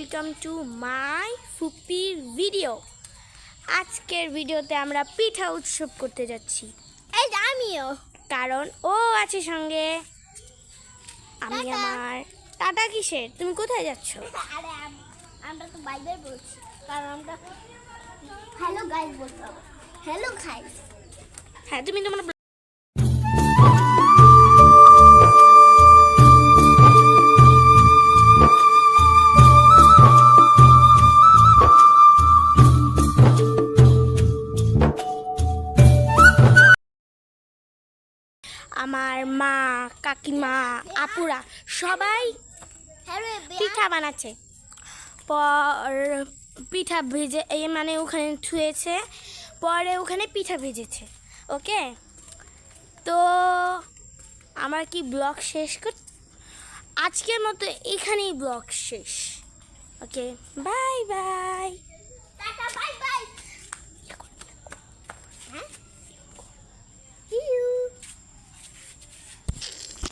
Welcome to my ফুপির video. আজকের ভিডিওতে আমরা পিঠা উৎসব করতে যাচ্ছি। এই আমিও, কারণ ও আছে সঙ্গে। আমি আমার টাটা কিসের, তুমি কোথায় যাচ্ছ? আরে আমরা তো বাই বাই বলছি, কারণ আমরা হ্যালো গাইস বলতে হবে। Hello guys. হ্যাঁ, তুমি তোমার আমার মা, কাকিমা, আপুরা সবাই পিঠা বানাচ্ছে। পিঠা ভেজে মানে ওখানে থুয়েছে, পরে ওখানে পিঠা ভেজেছে। ওকে, তো আমার কি ব্লগ শেষ আজকের মতো এখানেই ব্লগ শেষ। Okay, bye bye. Tata bye by.